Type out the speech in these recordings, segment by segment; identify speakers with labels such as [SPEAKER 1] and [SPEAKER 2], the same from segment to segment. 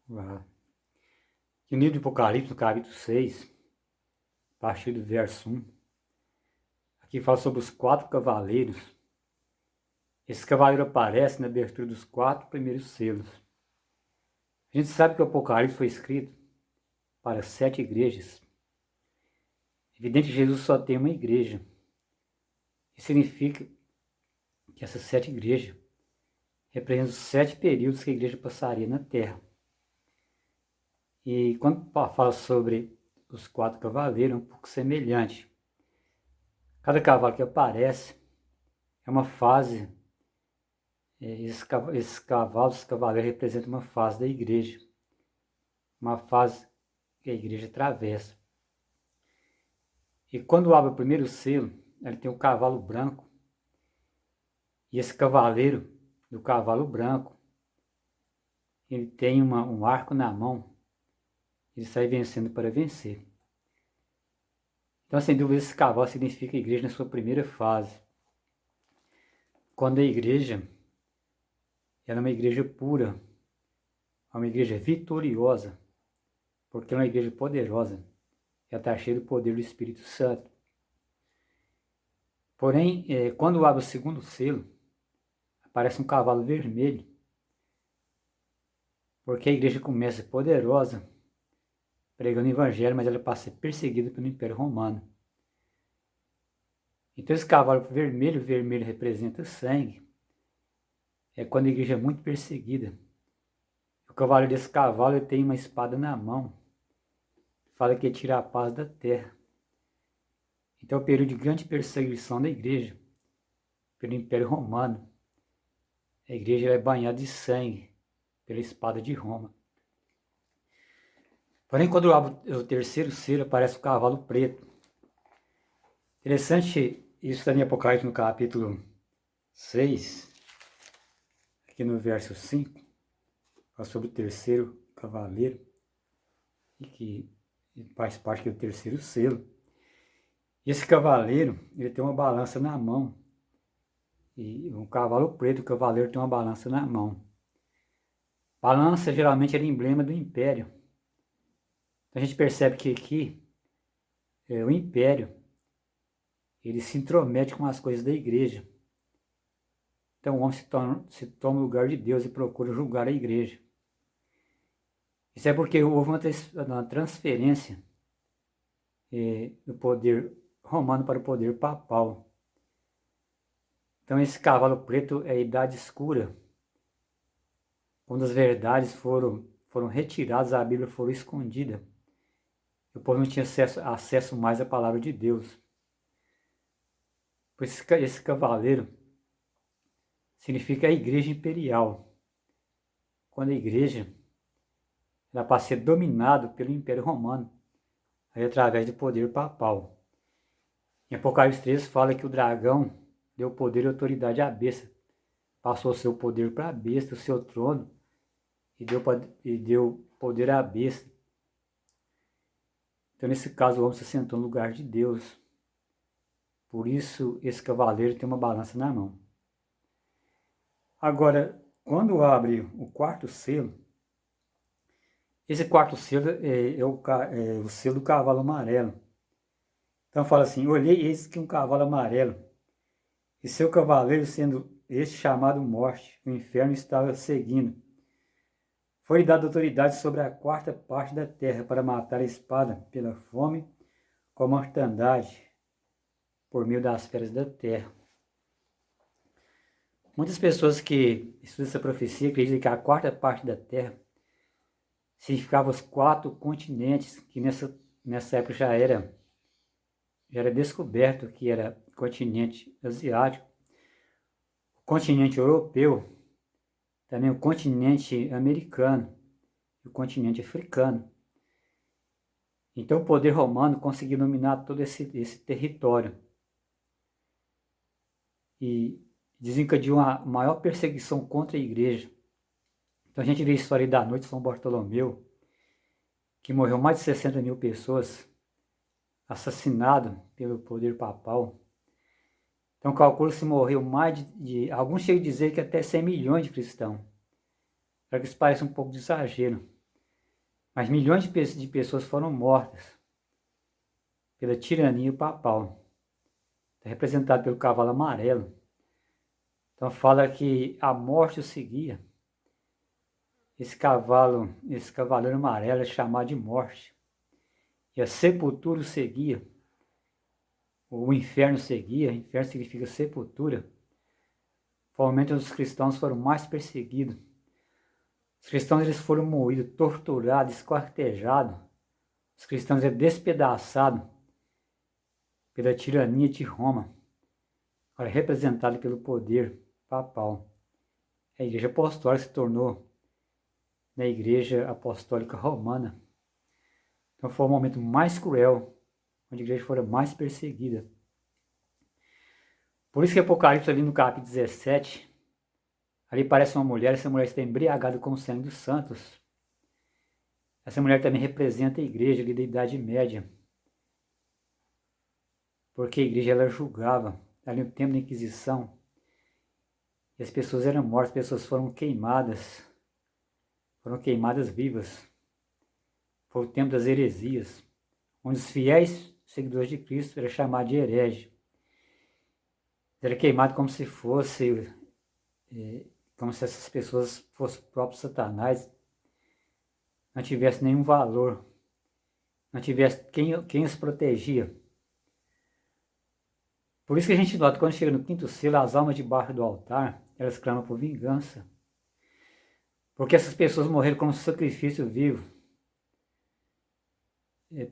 [SPEAKER 1] Uau. E no livro de Apocalipse, no capítulo 6, a partir do verso 1, aqui fala sobre os 4 cavaleiros. Esse cavaleiro aparece na abertura dos 4 primeiros selos. A gente sabe que o Apocalipse foi escrito para 7 igrejas. É evidente que Jesus só tem uma igreja. Isso significa que essas 7 igrejas representam os 7 períodos que a igreja passaria na Terra. E quando fala sobre os 4 cavaleiros, é um pouco semelhante. Cada cavalo que aparece é uma fase. Esses cavaleiros representam uma fase da igreja. Uma fase que a igreja atravessa. E quando abre o primeiro selo, ele tem o cavalo branco. E esse cavaleiro do cavalo branco, ele tem um arco na mão. Ele sai vencendo para vencer. Então, sem dúvida, esse cavalo significa a igreja na sua primeira fase. Quando a igreja ela é uma igreja pura, é uma igreja vitoriosa, porque é uma igreja poderosa. Ela está cheia do poder do Espírito Santo. Porém, quando abre o segundo selo, aparece um cavalo vermelho, porque a igreja começa poderosa, pregando o evangelho, mas ela passa a ser perseguida pelo Império Romano. Então esse cavalo vermelho representa sangue. É quando a igreja é muito perseguida. O cavalo desse cavalo tem uma espada na mão. Fala que tira a paz da terra. Então é um período de grande perseguição da igreja pelo Império Romano. A igreja é banhada de sangue pela espada de Roma. Porém, quando abre o terceiro selo, aparece o cavalo preto. Interessante isso também em Apocalipse no capítulo 6, aqui no verso 5, fala sobre o terceiro cavaleiro, e que faz parte do terceiro selo. E esse cavaleiro, ele tem uma balança na mão. E um cavalo preto, o cavaleiro tem uma balança na mão. Balança geralmente é emblema do império. Então a gente percebe que aqui o império ele se intromete com as coisas da igreja. Então o homem se toma o lugar de Deus e procura julgar a igreja. Isso é porque houve uma transferência do poder romano para o poder papal. Então esse cavalo preto é a idade escura, quando as verdades foram retiradas, a Bíblia foi escondida. O povo não tinha acesso mais à palavra de Deus. Por isso esse cavaleiro significa a igreja imperial. Quando a igreja ela passa a ser dominada pelo Império Romano, aí através do poder papal. Em Apocalipse 3 fala que o dragão deu poder e autoridade à besta. Passou o seu poder para a besta, o seu trono, e deu poder à besta. Então, nesse caso, o homem se sentou no lugar de Deus. Por isso, esse cavaleiro tem uma balança na mão. Agora, quando abre o quarto selo, esse quarto selo é o selo do cavalo amarelo. Então fala assim, olhei eis que um cavalo amarelo, e seu cavaleiro sendo este chamado morte, o inferno estava seguindo. Foi dada autoridade sobre a quarta parte da terra para matar a espada pela fome, com a mortandade, por meio das feras da terra. Muitas pessoas que estudam essa profecia acreditam que a quarta parte da terra significava os 4 continentes, que nessa época já era descoberto que era o continente asiático, o continente europeu, também o continente americano e o continente africano. Então o poder romano conseguiu dominar todo esse território e desencadeou uma maior perseguição contra a igreja. Então a gente vê a história da noite de São Bartolomeu, que morreu mais de 60 mil pessoas, assassinado pelo poder papal. Então calcula-se morreu mais alguns chegam a dizer que até 100 milhões de cristãos. Para que isso pareça um pouco de exagero. Mas milhões de pessoas foram mortas pela tirania papal. Está representado pelo cavalo amarelo. Então fala que a morte o seguia. Esse cavaleiro amarelo é chamado de morte. E a sepultura o seguia. O inferno seguia. Inferno significa sepultura. Provavelmente os cristãos foram mais perseguidos. Os cristãos eles foram moídos, torturados, esquartejados. Os cristãos eram despedaçados pela tirania de Roma. Agora representado pelo poder papal. A igreja apostólica se tornou na igreja apostólica romana. Então foi o momento mais cruel, onde a igreja foi mais perseguida. Por isso que Apocalipse ali no capítulo 17, ali parece uma mulher, essa mulher está embriagada com o sangue dos santos. Essa mulher também representa a igreja ali da Idade Média. Porque a igreja ela julgava, ali no tempo da Inquisição, e as pessoas eram mortas, as pessoas foram queimadas vivas. Foi o tempo das heresias, onde os fiéis seguidores de Cristo eram chamados de herege. Era queimado como se essas pessoas fossem o próprio Satanás, não tivesse nenhum valor, não tivesse quem os protegia. Por isso que a gente nota, quando chega no quinto selo, as almas debaixo do altar, elas clamam por vingança. Porque essas pessoas morreram como sacrifício vivo.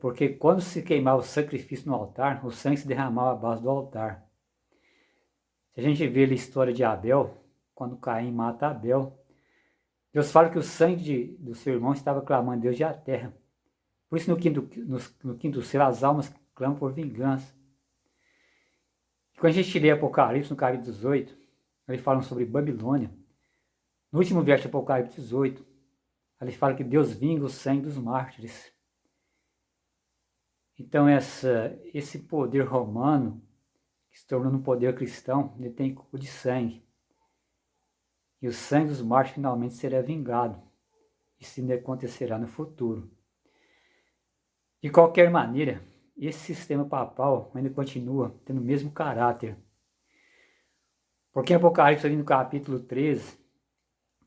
[SPEAKER 1] Porque quando se queimava o sacrifício no altar, o sangue se derramava à base do altar. Se a gente vê a história de Abel, quando Caim mata Abel, Deus fala que o sangue do seu irmão estava clamando Deus e a terra. Por isso no quinto selo as almas clamam por vingança. E quando a gente lê Apocalipse, no capítulo 18, eles falam sobre Babilônia. No último verso de Apocalipse 18, eles falam que Deus vinga o sangue dos mártires. Então esse poder romano, que se tornou um poder cristão, ele tem culpa de sangue. E o sangue dos mártires finalmente será vingado. Isso ainda acontecerá no futuro. De qualquer maneira, esse sistema papal ainda continua tendo o mesmo caráter. Porque em Apocalipse, ali no capítulo 13,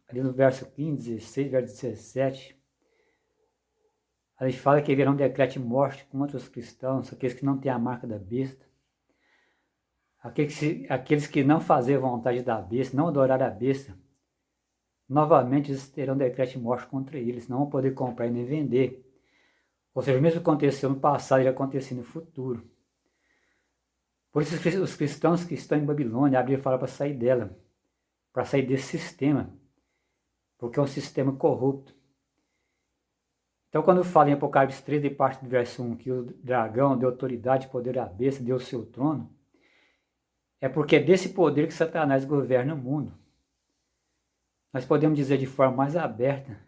[SPEAKER 1] ali no verso 15, 16, verso 17, ali fala que haverá um decreto de morte contra os cristãos, aqueles que não têm a marca da besta, aqueles que não fazem a vontade da besta, não adorar a besta, novamente eles terão decreto de morte contra eles, não vão poder comprar e nem vender. Ou seja, o mesmo que aconteceu no passado, irá acontecer no futuro. Por isso os cristãos que estão em Babilônia, a Bíblia fala para sair dela, para sair desse sistema, porque é um sistema corrupto. Então, quando fala em Apocalipse 3, de parte do verso 1, que o dragão deu autoridade e poder à besta, deu o seu trono, é porque é desse poder que Satanás governa o mundo. Nós podemos dizer de forma mais aberta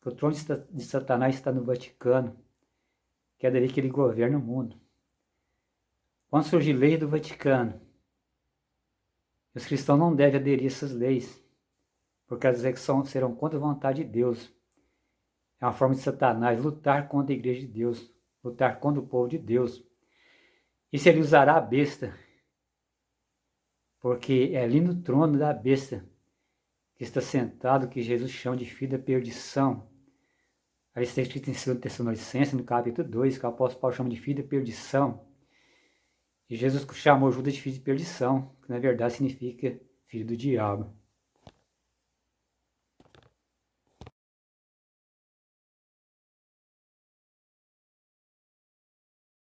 [SPEAKER 1] que o trono de Satanás está no Vaticano, que é dali que ele governa o mundo. Quando surgir leis do Vaticano, os cristãos não devem aderir a essas leis, porque as leis serão contra a vontade de Deus. É uma forma de Satanás lutar contra a igreja de Deus, lutar contra o povo de Deus. Isso ele usará a besta, porque é ali no trono da besta que está sentado, que Jesus chama de filho da perdição. Aí está escrito em 2 Tessalonicenses, no capítulo 2, que o apóstolo Paulo chama de filho da perdição. E Jesus chamou Judas de filho de perdição, que na verdade significa filho do diabo.